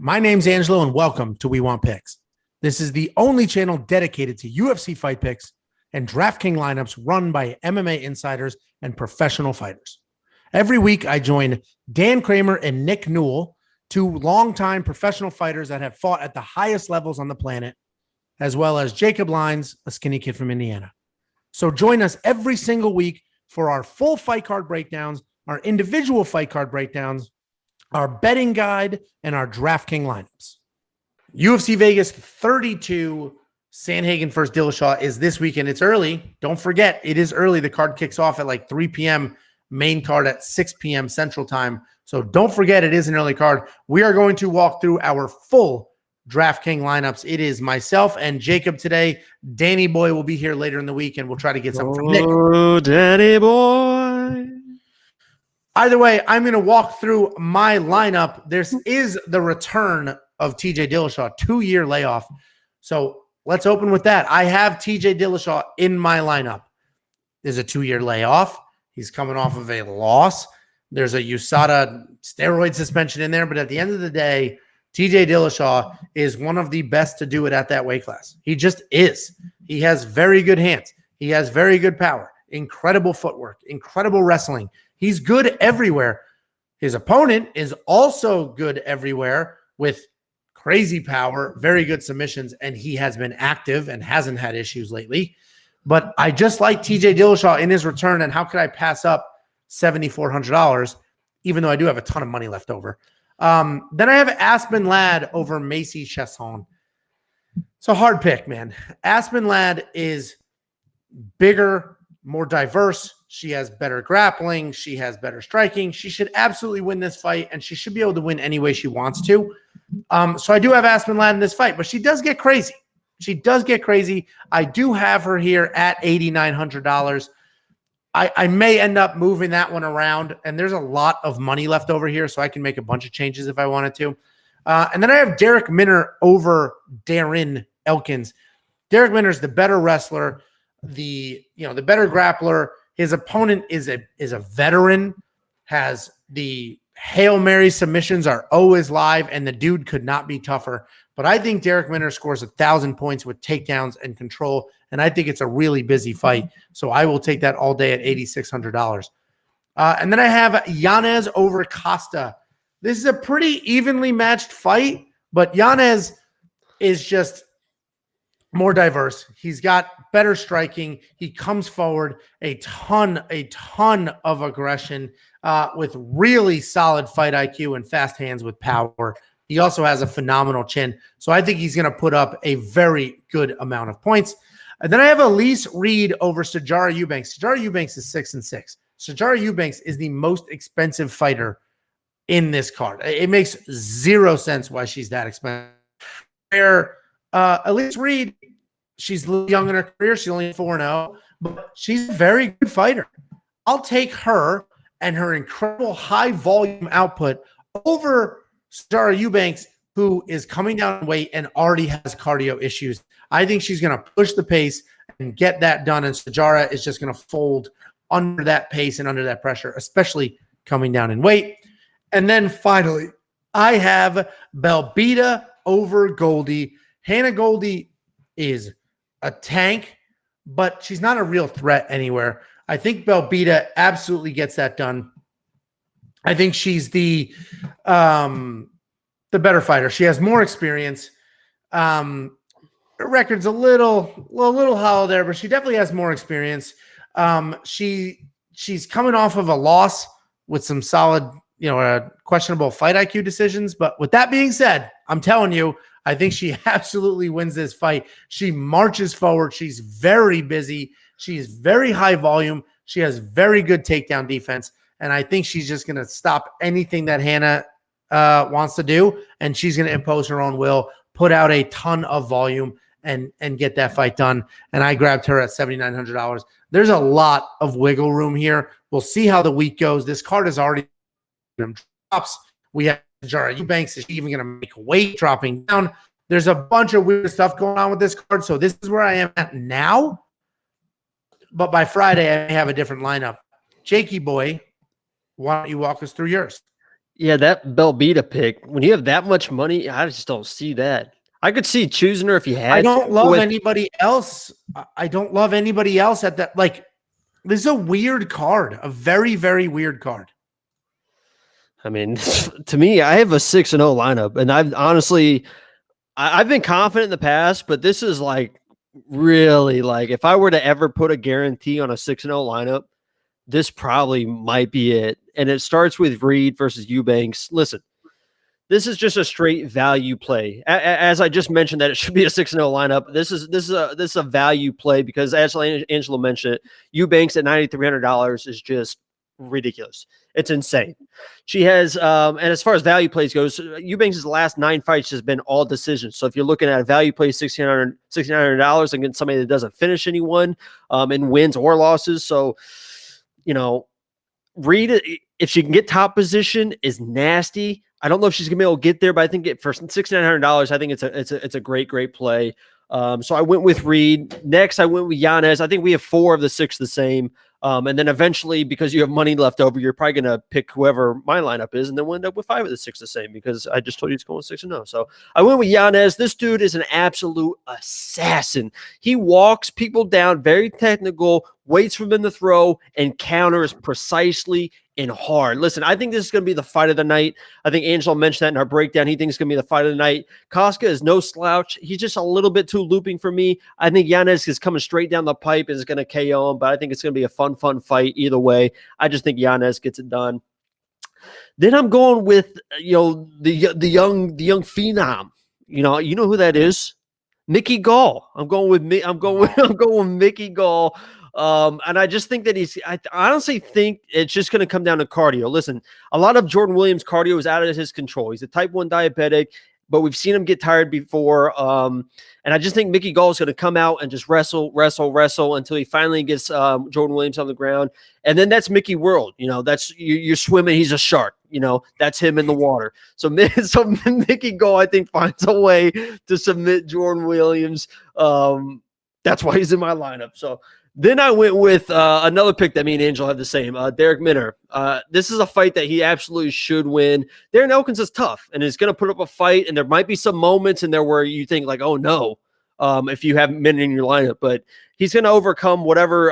My name's Angelo, and welcome to We Want Picks. This is the only channel dedicated to UFC fight picks and DraftKings lineups run by MMA insiders and professional fighters. Every week, I join Dan Kramer and Nick Newell, two longtime professional fighters that have fought at the highest levels on the planet, as well as Jacob Lyons, a skinny kid from Indiana. So join us every single week for our full fight card breakdowns, our individual fight card breakdowns, our betting guide, and our DraftKings lineups. UFC Vegas 32, Sandhagen versus Dillashaw is this weekend. It's early. Don't forget, it is early. The card kicks off at like 3 p.m., main card at 6 p.m. Central Time. So don't forget, it is an early card. We are going to walk through our full DraftKings lineups. It is myself and Jacob today. Danny Boy will be here later in the week, and we'll try to get something from Nick. Oh, Danny Boy. Either way, I'm going to walk through my lineup. This is the return of TJ Dillashaw, 2-year layoff. So let's open with that. I have TJ Dillashaw in my lineup. There's a 2-year layoff. He's coming off of a loss. There's a USADA steroid suspension in there. But at the end of the day, TJ Dillashaw is one of the best to do it at that weight class. He just is. He has very good hands. He has very good power, incredible footwork, incredible wrestling. He's good everywhere. His opponent is also good everywhere with crazy power, very good submissions, and he has been active and hasn't had issues lately. But I just like TJ Dillashaw in his return, and how could I pass up $7,400, even though I do have a ton of money left over? Then I have Aspen Ladd over Macy Chiasson. It's a hard pick, man. Aspen Ladd is bigger, more diverse. She has better grappling. She has better striking. She should absolutely win this fight, and she should be able to win any way she wants to. So I do have Aspen Ladd in this fight, but she does get crazy. She does get crazy. I do have her here at $8,900. I may end up moving that one around, and there's a lot of money left over here, so I can make a bunch of changes if I wanted to. And then I have Derek Minner over Darren Elkins. Derek Minner is the better wrestler, the better grappler. His opponent is a veteran, has the Hail Mary submissions are always live, and the dude could not be tougher. But I think Derek Minner scores 1,000 points with takedowns and control, and I think it's a really busy fight. So I will take that all day at $8,600. And then I have Yanez over Costa. This is a pretty evenly matched fight, but Yanez is just more diverse. He's got better striking. He comes forward a ton of aggression with really solid fight IQ and fast hands with power. He also has a phenomenal chin. So I think he's going to put up a very good amount of points. And then I have Elise Reed over Sijara Eubanks. Sijara Eubanks is 6-6. Sijara Eubanks is the most expensive fighter in this card. It makes zero sense why she's that expensive. Where Elise Reed, she's young in her career. She's only 4-0, but she's a very good fighter. I'll take her and her incredible high volume output over Sijara Eubanks, who is coming down in weight and already has cardio issues. I think she's going to push the pace and get that done, and Sijara is just going to fold under that pace and under that pressure, especially coming down in weight. And then finally, I have Belbita over Goldie. Hannah Goldie is a tank, but she's not a real threat anywhere. I think Belbita absolutely gets that done. I think she's the better fighter. She has more experience. Her record's a little hollow there, but she definitely has more experience. She's coming off of a loss with some solid, questionable fight IQ decisions. But with that being said, I'm telling you, I think she absolutely wins this fight. She marches forward. She's very busy. She's very high volume. She has very good takedown defense. And I think she's just going to stop anything that Hannah wants to do. And she's going to impose her own will, put out a ton of volume, and get that fight done. And I grabbed her at $7,900. There's a lot of wiggle room here. We'll see how the week goes. This card is already drops. We have Sijara Eubanks. Is she even going to make weight dropping down? There's a bunch of weird stuff going on with this card. So this is where I am at now. But by Friday, I may have a different lineup. Jakey boy, why don't you walk us through yours? Yeah, that Belbita pick, when you have that much money, I just don't see that. I could see choosing her if you I had to don't love with anybody else. I don't love anybody else at that. Like, this is a weird card, a very, very weird card. I mean, to me, I have a 6-0 lineup, and I've honestly I've been confident in the past, but this is like really like if I were to ever put a guarantee on a 6-0 lineup, this probably might be it. And it starts with Reed versus Eubanks. Listen, this is just a straight value play. As I just mentioned, that it should be a 6-0 lineup. This is a value play because, as Angelo mentioned, Eubanks at $9,300 is just ridiculous. It's insane. She has, and as far as value plays goes, Eubanks' last 9 fights has been all decisions. So if you're looking at a value play, $1,600 against somebody that doesn't finish anyone, in wins or losses. So, Reed, if she can get top position, is nasty. I don't know if she's gonna be able to get there, but I think for $6,900, I think it's a great play. So I went with Reed. Next, I went with Yanez. I think we have 4 of the 6 the same. And then eventually, because you have money left over, you're probably going to pick whoever my lineup is, and then we'll end up with 5 of the 6 the same because I just told you it's going 6-0. So I went with Yanez. This dude is an absolute assassin. He walks people down, very technical, waits for them to throw, and counters precisely and hard. Listen, I think this is going to be the fight of the night. I think Angelo mentioned that in our breakdown. He thinks it's going to be the fight of the night. Koska is no slouch. He's just a little bit too looping for me. I think Yanez is coming straight down the pipe and is going to KO him, but I think it's going to be a fun fight either way. I just think Yanez gets it done. Then I'm going with the young phenom. You know who that is? Mickey Gall. I'm going with Mickey Gall. And I just think that I honestly think it's just going to come down to cardio. Listen, a lot of Jordan Williams' cardio is out of his control. He's a type 1 diabetic, but we've seen him get tired before. And I just think Mickey Gall is going to come out and just wrestle until he finally gets Jordan Williams on the ground. And then that's Mickey World. That's you're swimming. He's a shark. That's him in the water. So Mickey Gall, I think, finds a way to submit Jordan Williams. That's why he's in my lineup. So then I went with another pick that me and Angel have the same, Derek Minner. This is a fight that he absolutely should win. Darren Elkins is tough and is going to put up a fight, and there might be some moments in there where you think like, oh no, if you have Minner in your lineup, but he's going to overcome whatever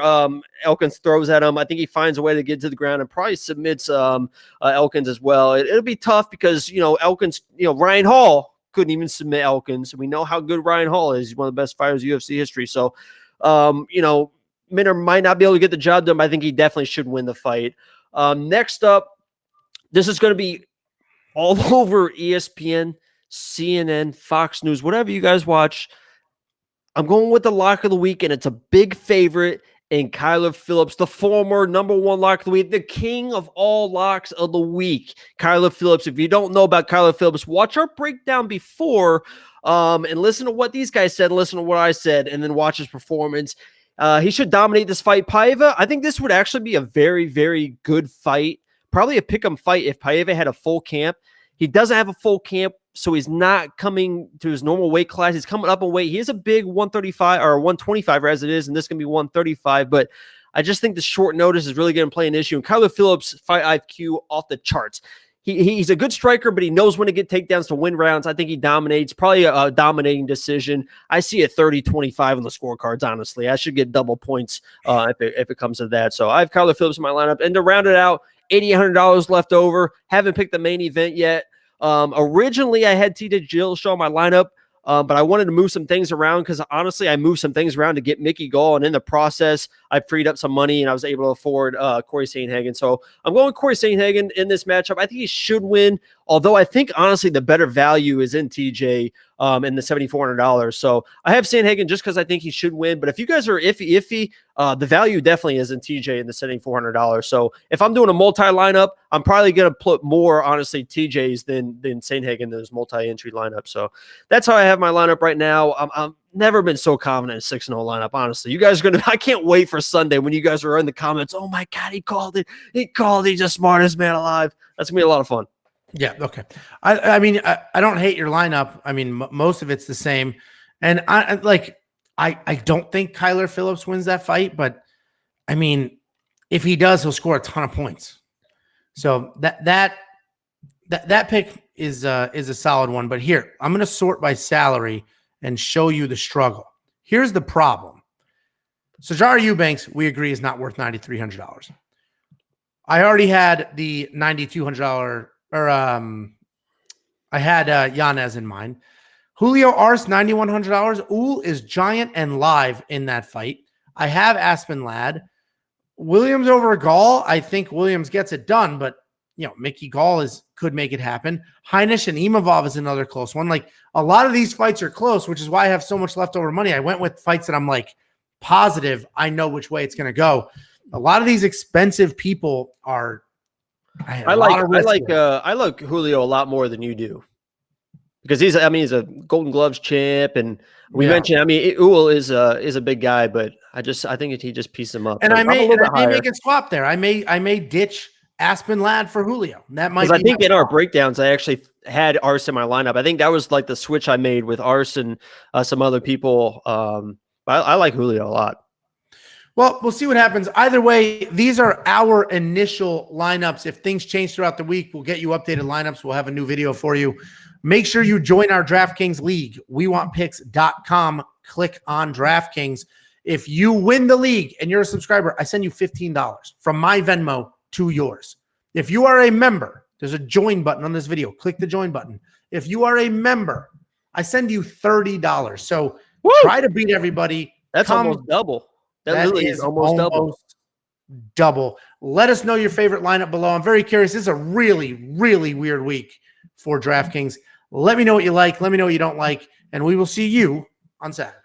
Elkins throws at him. I think he finds a way to get to the ground and probably submits Elkins as well. It'll be tough because, Elkins, Ryan Hall couldn't even submit Elkins. We know how good Ryan Hall is. He's one of the best fighters in UFC history. So, Minner might not be able to get the job done, but I think he definitely should win the fight. Next up, this is going to be all over ESPN, CNN, Fox News, whatever you guys watch. I'm going with the lock of the week, and it's a big favorite in Kyler Phillips, the former number 1 lock of the week, the king of all locks of the week. Kyler Phillips. If you don't know about Kyler Phillips, watch our breakdown before and listen to what these guys said, listen to what I said, and then watch his performance. He should dominate this fight. Paiva, I think this would actually be a very, very good fight. Probably a pick'em fight if Paiva had a full camp. He doesn't have a full camp, so he's not coming to his normal weight class. He's coming up in weight. He is a big 135 or 125 as it is, and this can be 135. But I just think the short notice is really going to play an issue. And Kyler Phillips, fight IQ off the charts. He's a good striker, but he knows when to get takedowns to win rounds. I think he dominates, probably a dominating decision. I see a 30-25 on the scorecards, honestly. I should get double points if it comes to that. So I have Kyler Phillips in my lineup. And to round it out, $8,800 left over. Haven't picked the main event yet. Originally, I had TJ Dillashaw in my lineup, but I wanted to move some things around because, honestly, I moved some things around to get Mickey Gall, and in the process, I freed up some money, and I was able to afford Corey Sandhagen. So I'm going with Corey Sandhagen in this matchup. I think he should win, although I think, honestly, the better value is in TJ in the $7,400. So I have Sandhagen just because I think he should win. But if you guys are iffy, the value definitely is in TJ in the $7,400. So if I'm doing a multi-lineup, I'm probably going to put more, honestly, TJs than Sandhagen in those multi-entry lineup. So that's how I have my lineup right now. I'm never been so confident in a 6-0 lineup, honestly. You guys are going to – I can't wait for Sunday when you guys are in the comments. Oh, my God, he called it. He's the smartest man alive. That's going to be a lot of fun. Yeah. Okay. I mean, I don't hate your lineup. I mean, most of it's the same. And I don't think Kyler Phillips wins that fight, but I mean, if he does, he'll score a ton of points. So that That pick is a solid one. But here, I'm going to sort by salary and show you the struggle. Here's the problem. Sajara Eubanks, we agree, is not worth $9,300. I already had the $9,200, or I had Yanez in mind. Julio Arce, $9,100. Uhl is giant and live in that fight. I have Aspen Ladd. Williams over Gall. I think Williams gets it done, but Mickey Gall could make it happen. Heinisch and Imavov is another close one. Like, a lot of these fights are close, which is why I have so much leftover money. I went with fights that I'm like positive I know which way it's going to go. A lot of these expensive people are. I like Julio a lot more than you do, because he's a Golden Gloves champ, and we mentioned. Uhl is a big guy, but I think he just pieced him up. And I may make a swap there. I may ditch Aspen Ladd for Julio. That might. I think in our breakdowns, I actually had Arce in my lineup. I think that was like the switch I made with Arce and some other people. I like Julio a lot. Well, we'll see what happens. Either way, these are our initial lineups. If things change throughout the week, we'll get you updated lineups. We'll have a new video for you. Make sure you join our DraftKings league, wewantpicks.com. Click on DraftKings. If you win the league and you're a subscriber, I send you $15 from my Venmo to yours. If you are a member, there's a join button on this video. Click the join button. If you are a member, I send you $30. So try to beat everybody. That's almost double. That really is almost double. Let us know your favorite lineup below. I'm very curious. This is a really, really weird week for DraftKings. Let me know what you like. Let me know what you don't like. And we will see you on Saturday.